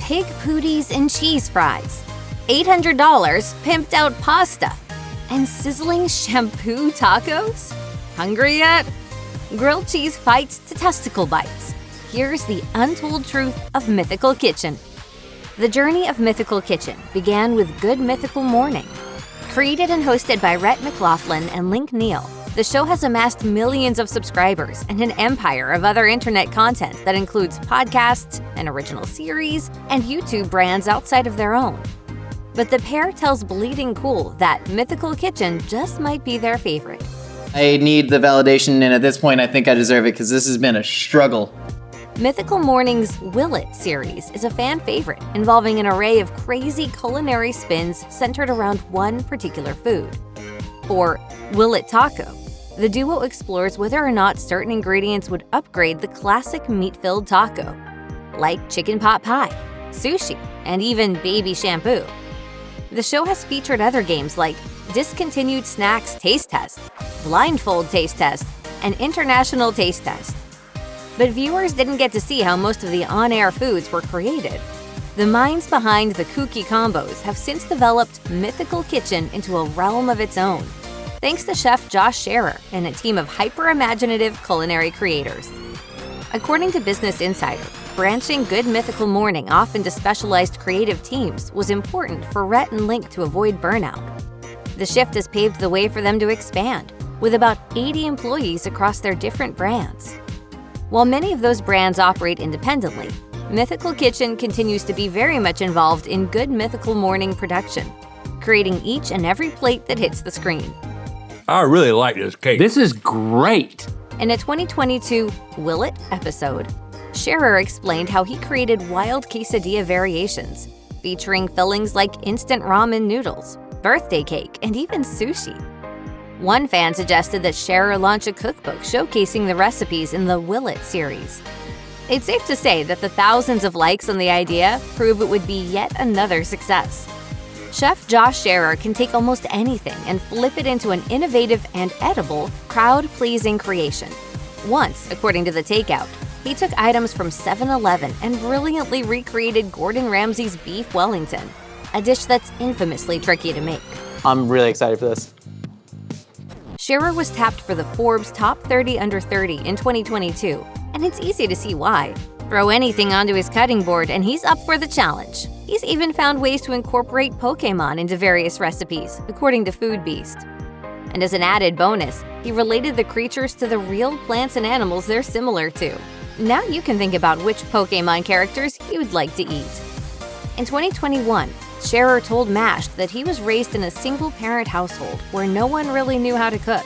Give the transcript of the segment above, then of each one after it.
pig pooties and cheese fries, $800 pimped-out pasta, and sizzling shampoo tacos? Hungry yet? Grilled cheese fights to testicle bites. Here's the untold truth of Mythical Kitchen. The journey of Mythical Kitchen began with Good Mythical Morning. Created and hosted by Rhett McLaughlin and Link Neal, the show has amassed millions of subscribers and an empire of other internet content that includes podcasts, an original series, and YouTube brands outside of their own. But the pair tells Bleeding Cool that Mythical Kitchen just might be their favorite. I need the validation, and at this point I think I deserve it because this has been a struggle. Mythical Morning's Will It series is a fan favorite involving an array of crazy culinary spins centered around one particular food. For Will It Taco, the duo explores whether or not certain ingredients would upgrade the classic meat-filled taco, like chicken pot pie, sushi, and even baby shampoo. The show has featured other games like Discontinued Snacks Taste Test, Blindfold Taste Test, and International Taste Test. But viewers didn't get to see how most of the on-air foods were created. The minds behind the kooky combos have since developed Mythical Kitchen into a realm of its own, thanks to chef Josh Scherer and a team of hyper-imaginative culinary creators. According to Business Insider, branching Good Mythical Morning off into specialized creative teams was important for Rhett and Link to avoid burnout. The shift has paved the way for them to expand, with about 80 employees across their different brands. While many of those brands operate independently, Mythical Kitchen continues to be very much involved in Good Mythical Morning production, creating each and every plate that hits the screen. I really like this cake. This is great. In a 2022 Will It episode, Scherer explained how he created wild quesadilla variations, featuring fillings like instant ramen noodles, birthday cake, and even sushi. One fan suggested that Scherer launch a cookbook showcasing the recipes in the Will It series. It's safe to say that the thousands of likes on the idea prove it would be yet another success. Chef Josh Scherer can take almost anything and flip it into an innovative and edible, crowd-pleasing creation. Once, according to The Takeout, he took items from 7-Eleven and brilliantly recreated Gordon Ramsay's beef Wellington, a dish that's infamously tricky to make. I'm really excited for this. Scherer was tapped for the Forbes Top 30 Under 30 in 2022, and it's easy to see why. Throw anything onto his cutting board and he's up for the challenge. He's even found ways to incorporate Pokémon into various recipes, according to Food Beast. And as an added bonus, he related the creatures to the real plants and animals they're similar to. Now you can think about which Pokémon characters you'd like to eat. In 2021, Scherer told Mashed that he was raised in a single-parent household where no one really knew how to cook.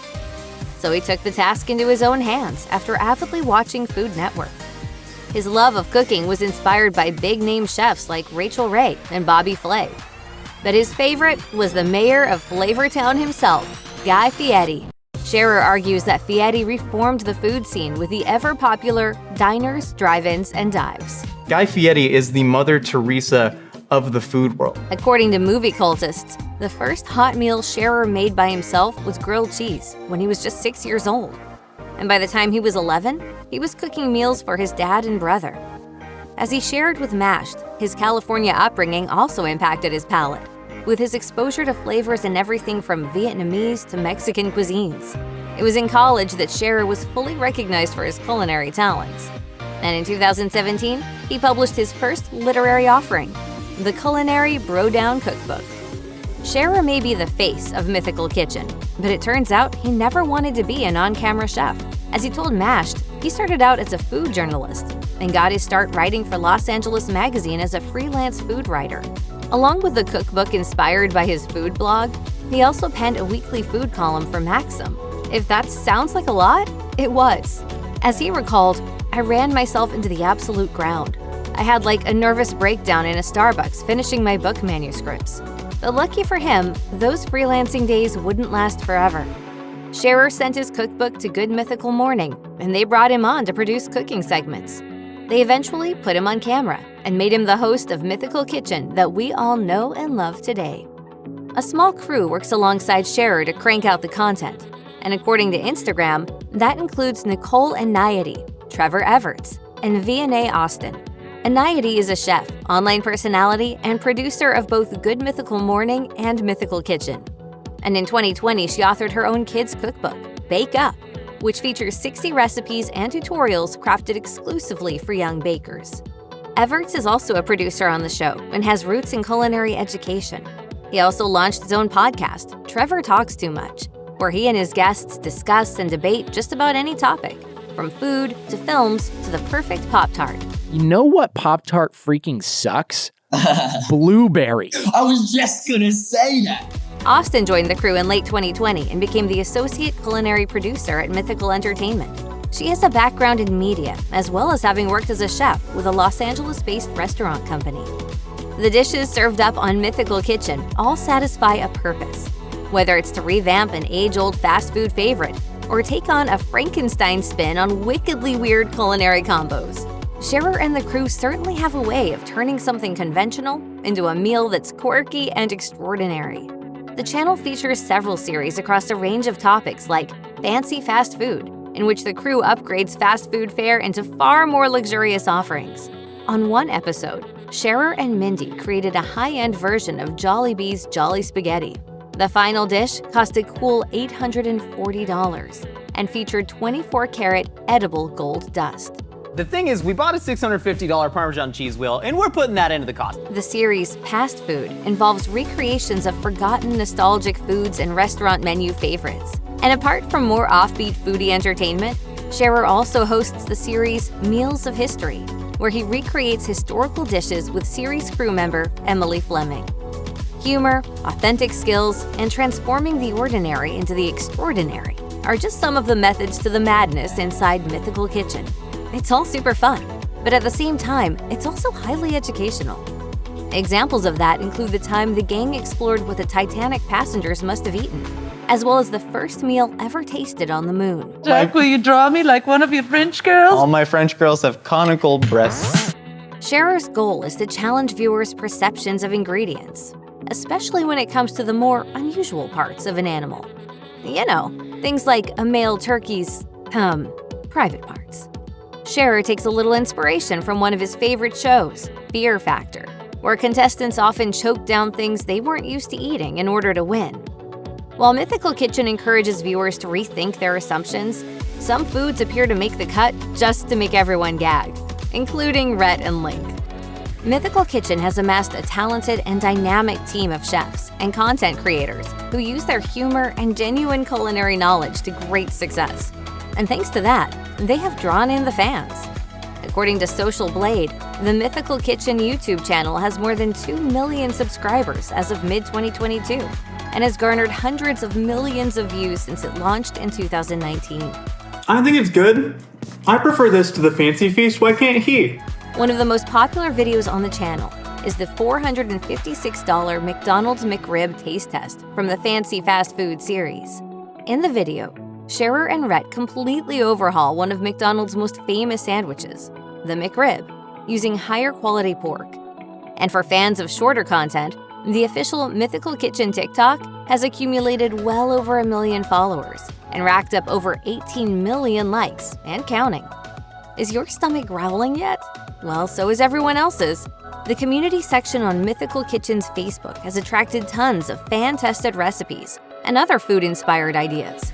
So he took the task into his own hands after avidly watching Food Network. His love of cooking was inspired by big-name chefs like Rachel Ray and Bobby Flay. But his favorite was the mayor of Flavortown himself, Guy Fieri. Scherer argues that Fieri reformed the food scene with the ever-popular diners, drive-ins, and dives. Guy Fieri is the Mother Teresa of the food world. According to movie cultists, the first hot meal Scherer made by himself was grilled cheese when he was just 6 years old. And by the time he was 11, he was cooking meals for his dad and brother. As he shared with Mashed, his California upbringing also impacted his palate, with his exposure to flavors in everything from Vietnamese to Mexican cuisines. It was in college that Scherer was fully recognized for his culinary talents. And in 2017, he published his first literary offering, the Culinary Bro-Down Cookbook. Scherer may be the face of Mythical Kitchen, but it turns out he never wanted to be an on-camera chef. As he told Mashed, he started out as a food journalist and got his start writing for Los Angeles Magazine as a freelance food writer. Along with the cookbook inspired by his food blog, he also penned a weekly food column for Maxim. If that sounds like a lot, it was. As he recalled, I ran myself into the absolute ground. I had like a nervous breakdown in a Starbucks finishing my book manuscripts. But lucky for him, those freelancing days wouldn't last forever. Scherer sent his cookbook to Good Mythical Morning, and they brought him on to produce cooking segments. They eventually put him on camera and made him the host of Mythical Kitchen that we all know and love today. A small crew works alongside Scherer to crank out the content, and according to Instagram, that includes Nicole and Nayati, Trevor Everts, and Vianney Austin. Anayati is a chef, online personality, and producer of both Good Mythical Morning and Mythical Kitchen. And in 2020, she authored her own kids' cookbook, Bake Up, which features 60 recipes and tutorials crafted exclusively for young bakers. Everts is also a producer on the show and has roots in culinary education. He also launched his own podcast, Trevor Talks Too Much, where he and his guests discuss and debate just about any topic, from food to films to the perfect Pop-Tart. You know what Pop-Tart freaking sucks? Blueberry. I was just gonna say that. Austin joined the crew in late 2020 and became the associate culinary producer at Mythical Entertainment. She has a background in media, as well as having worked as a chef with a Los Angeles-based restaurant company. The dishes served up on Mythical Kitchen all satisfy a purpose, whether it's to revamp an age-old fast food favorite or take on a Frankenstein spin on wickedly weird culinary combos. Scherer and the crew certainly have a way of turning something conventional into a meal that's quirky and extraordinary. The channel features several series across a range of topics like fancy fast food, in which the crew upgrades fast food fare into far more luxurious offerings. On one episode, Scherer and Mindy created a high-end version of Jollibee's Jolly Spaghetti. The final dish cost a cool $840 and featured 24-karat edible gold dust. The thing is, we bought a $650 Parmesan cheese wheel, and we're putting that into the cost. The series Past Food involves recreations of forgotten nostalgic foods and restaurant menu favorites. And apart from more offbeat foodie entertainment, Scherer also hosts the series Meals of History, where he recreates historical dishes with series crew member Emily Fleming. Humor, authentic skills, and transforming the ordinary into the extraordinary are just some of the methods to the madness inside Mythical Kitchen. It's all super fun, but at the same time, it's also highly educational. Examples of that include the time the gang explored what the Titanic passengers must have eaten, as well as the first meal ever tasted on the moon. Jack, will you draw me like one of your French girls? All my French girls have conical breasts. Scherer's goal is to challenge viewers' perceptions of ingredients, especially when it comes to the more unusual parts of an animal. You know, things like a male turkey's, private parts. Scherer takes a little inspiration from one of his favorite shows, Fear Factor, where contestants often choke down things they weren't used to eating in order to win. While Mythical Kitchen encourages viewers to rethink their assumptions, some foods appear to make the cut just to make everyone gag, including Rhett and Link. Mythical Kitchen has amassed a talented and dynamic team of chefs and content creators who use their humor and genuine culinary knowledge to great success. And thanks to that, they have drawn in the fans. According to Social Blade, the Mythical Kitchen YouTube channel has more than 2 million subscribers as of mid-2022 and has garnered hundreds of millions of views since it launched in 2019. I think it's good. I prefer this to the Fancy Feast. Why can't he? One of the most popular videos on the channel is the $456 McDonald's McRib taste test from the Fancy Fast Food series. In the video, Scherer and Rhett completely overhaul one of McDonald's most famous sandwiches, the McRib, using higher quality pork. And for fans of shorter content, the official Mythical Kitchen TikTok has accumulated well over 1 million followers and racked up over 18 million likes and counting. Is your stomach growling yet? Well, so is everyone else's. The community section on Mythical Kitchen's Facebook has attracted tons of fan-tested recipes and other food-inspired ideas.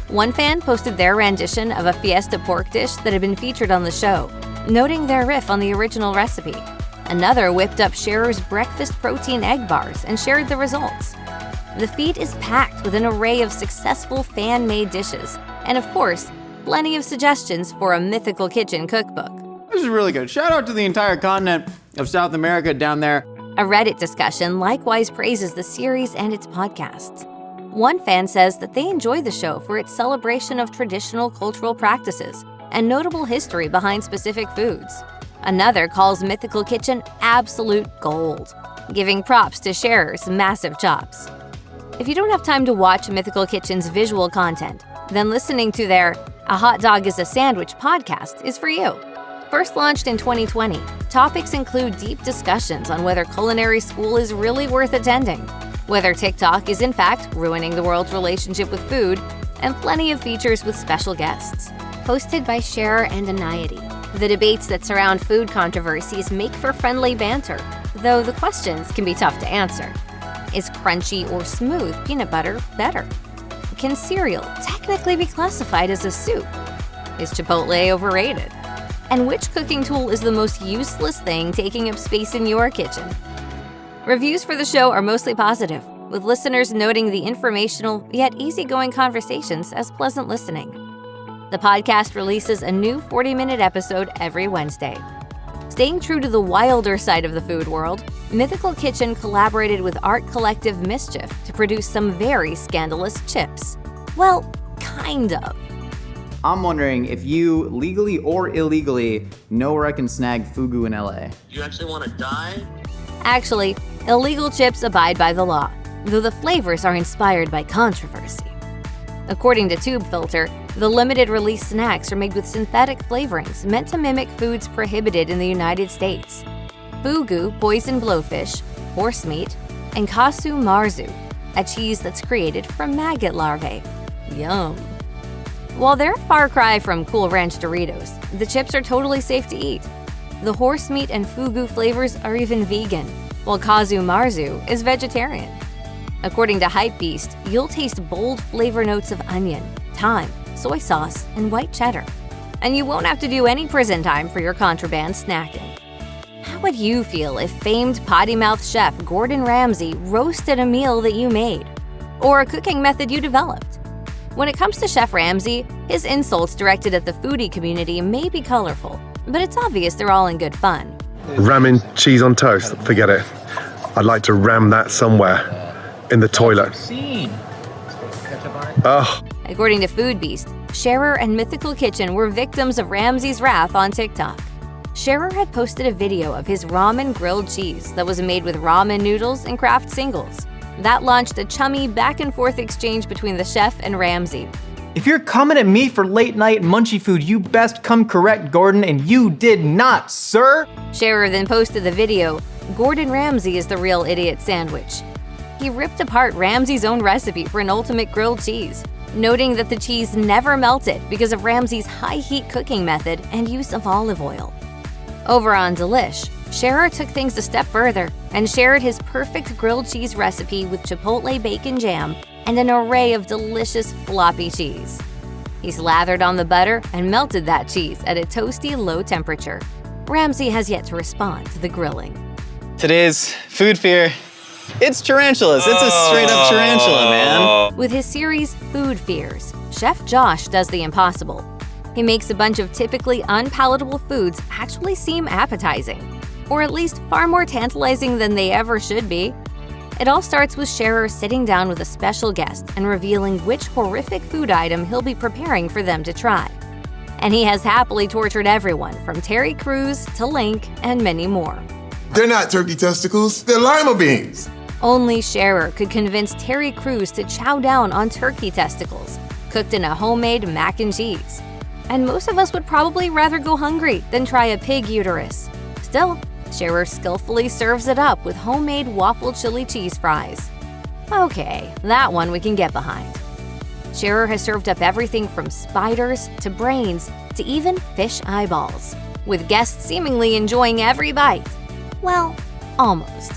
One fan posted their rendition of a fiesta pork dish that had been featured on the show, noting their riff on the original recipe. Another whipped up Scherer's breakfast protein egg bars and shared the results. The feed is packed with an array of successful fan-made dishes, and of course, plenty of suggestions for a Mythical Kitchen cookbook. This is really good. Shout out to the entire continent of South America down there. A Reddit discussion likewise praises the series and its podcasts. One fan says that they enjoy the show for its celebration of traditional cultural practices and notable history behind specific foods. Another calls Mythical Kitchen absolute gold, giving props to Scherer's massive chops. If you don't have time to watch Mythical Kitchen's visual content, then listening to their A Hot Dog is a Sandwich podcast is for you. First launched in 2020, topics include deep discussions on whether culinary school is really worth attending, whether TikTok is in fact ruining the world's relationship with food, and plenty of features with special guests. Hosted by Scherer and Anayati, The debates that surround food controversies make for friendly banter, though the questions can be tough to answer. Is crunchy or smooth peanut butter better? Can cereal technically be classified as a soup? Is Chipotle overrated? And which cooking tool is the most useless thing taking up space in your kitchen? Reviews for the show are mostly positive, with listeners noting the informational yet easygoing conversations as pleasant listening. The podcast releases a new 40-minute episode every Wednesday. Staying true to the wilder side of the food world, Mythical Kitchen collaborated with art collective Mischief to produce some very scandalous chips. Well, kind of. I'm wondering if you, legally or illegally, know where I can snag fugu in LA. You actually want to die? Actually, illegal chips abide by the law, though the flavors are inspired by controversy. According to Tube Filter, the limited release snacks are made with synthetic flavorings meant to mimic foods prohibited in the United States. Fugu, poison blowfish, horse meat, and kasu marzu, a cheese that's created from maggot larvae. Yum. While they're a far cry from Cool Ranch Doritos, the chips are totally safe to eat. The horse meat and fugu flavors are even vegan, while kasu marzu is vegetarian. According to Hypebeast, you'll taste bold flavor notes of onion, thyme, soy sauce, and white cheddar. And you won't have to do any prison time for your contraband snacking. How would you feel if famed potty-mouthed chef Gordon Ramsay roasted a meal that you made? Or a cooking method you developed? When it comes to Chef Ramsay, his insults directed at the foodie community may be colorful, but it's obvious they're all in good fun. Ramming cheese on toast, forget it. I'd like to ram that somewhere. In the toilet. Ugh. According to Food Beast, Scherer and Mythical Kitchen were victims of Ramsay's wrath on TikTok. Scherer had posted a video of his ramen grilled cheese that was made with ramen noodles and Kraft singles. That launched a chummy back-and-forth exchange between the chef and Ramsay. If you're coming at me for late night munchy food, you best come correct, Gordon, and you did not, sir. Scherer then posted the video, "Gordon Ramsay is the real idiot sandwich." He ripped apart Ramsay's own recipe for an ultimate grilled cheese, noting that the cheese never melted because of Ramsay's high-heat cooking method and use of olive oil. Over on Delish, Scherer took things a step further and shared his perfect grilled cheese recipe with Chipotle bacon jam and an array of delicious floppy cheese. He slathered on the butter and melted that cheese at a toasty low temperature. Ramsay has yet to respond to the grilling. Today's food fear, it's tarantulas. It's a straight up tarantula, man. With his series Food Fears, Chef Josh does the impossible. He makes a bunch of typically unpalatable foods actually seem appetizing, or at least far more tantalizing than they ever should be. It all starts with Scherer sitting down with a special guest and revealing which horrific food item he'll be preparing for them to try. And he has happily tortured everyone from Terry Crews to Link and many more. They're not turkey testicles, they're lima beans. Only Scherer could convince Terry Crews to chow down on turkey testicles, cooked in a homemade mac and cheese. And most of us would probably rather go hungry than try a pig uterus. Still, Scherer skillfully serves it up with homemade waffle chili cheese fries. Okay, that one we can get behind. Scherer has served up everything from spiders to brains to even fish eyeballs, with guests seemingly enjoying every bite. Well, almost.